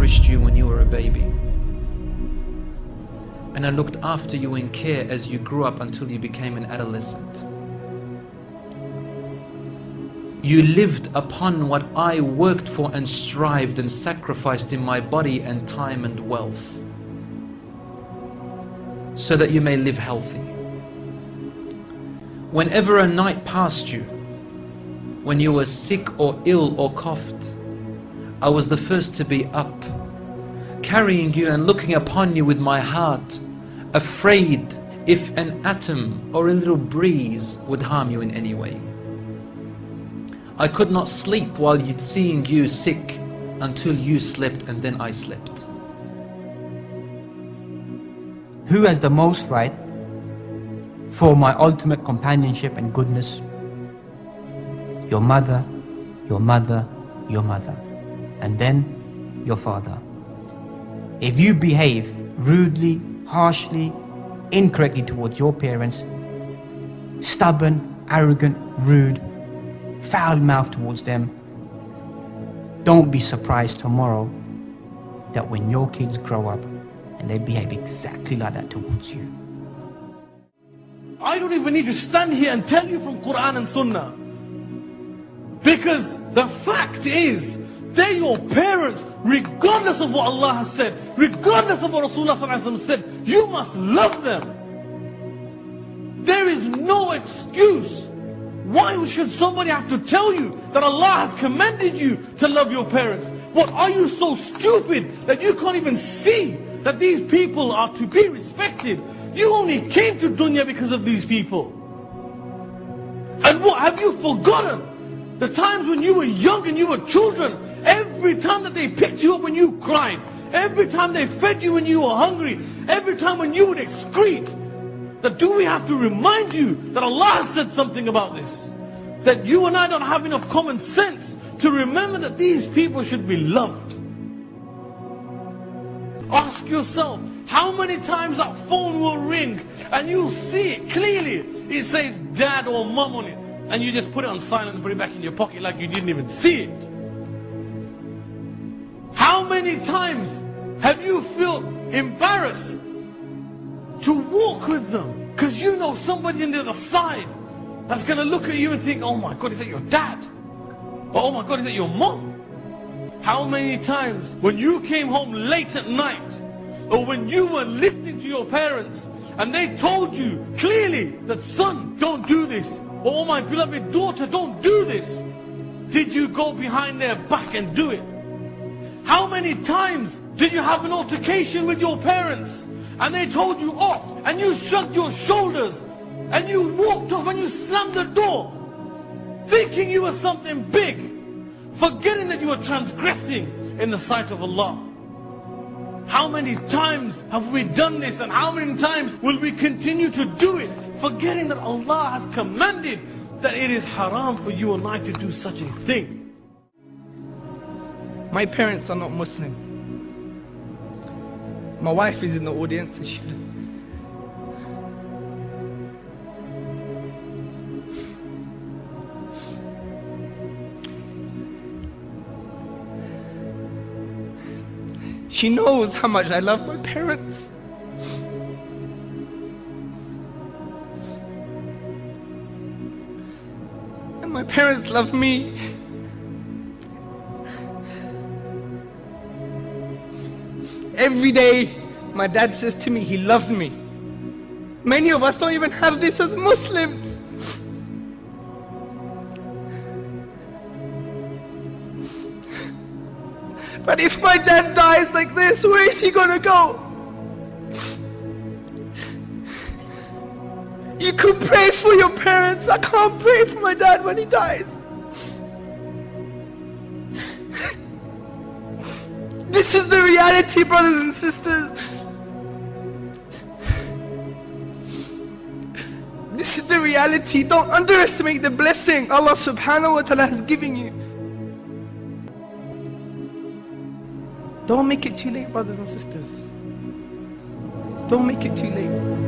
nourished you when you were a baby. And I looked after you in care as you grew up until you became an adolescent. You lived upon what I worked for and strived and sacrificed in my body and time and wealth, so that you may live healthy. Whenever a night passed you, when you were sick or ill or coughed, I was the first to be up, carrying you and looking upon you with my heart, afraid if an atom or a little breeze would harm you in any way. I could not sleep while seeing you sick until you slept, and then I slept. Who has the most right for my ultimate companionship and goodness? Your mother, your mother, your mother, and then your father. If you behave rudely, harshly, incorrectly towards your parents, stubborn, arrogant, rude, foul-mouthed towards them, don't be surprised tomorrow that when your kids grow up and they behave exactly like that towards you. I don't even need to stand here and tell you from Quran and Sunnah, because the fact is, they're your parents. Regardless of what Allah has said, regardless of what Rasulullah said, you must love them. There is no excuse. Why should somebody have to tell you that Allah has commanded you to love your parents? What, are you so stupid that you can't even see that these people are to be respected? You only came to dunya because of these people. And what, have you forgotten the times when you were young and you were children? Every time that they picked you up when you cried, every time they fed you when you were hungry, every time when you would excrete, that do we have to remind you that Allah has said something about this? That you and I don't have enough common sense to remember that these people should be loved. Ask yourself, how many times that phone will ring and you'll see it clearly. It says dad or mum on it, and you just put it on silent and put it back in your pocket like you didn't even see it. How many times have you felt embarrassed to walk with them because you know somebody on the other side that's going to look at you and think, oh my God, is that your dad? Or, oh my God, is that your mom? How many times when you came home late at night, or when you were listening to your parents and they told you clearly that son, don't do this, or oh my beloved daughter, don't do this, did you go behind their back and do it? How many times did you have an altercation with your parents and they told you off and you shrugged your shoulders and you walked off and you slammed the door, thinking you were something big, forgetting that you were transgressing in the sight of Allah? How many times have we done this, and how many times will we continue to do it, forgetting that Allah has commanded that it is haram for you and I to do such a thing? My parents are not Muslim. My wife is in the audience. She knows how much I love my parents. And my parents love me. Every day, my dad says to me, he loves me. Many of us don't even have this as Muslims. But if my dad dies like this, where is he gonna go? You could pray for your parents. I can't pray for my dad when he dies. This is the reality, brothers and sisters. This is the reality. Don't underestimate the blessing Allah subhanahu wa ta'ala has given you. Don't make it too late, brothers and sisters. Don't make it too late.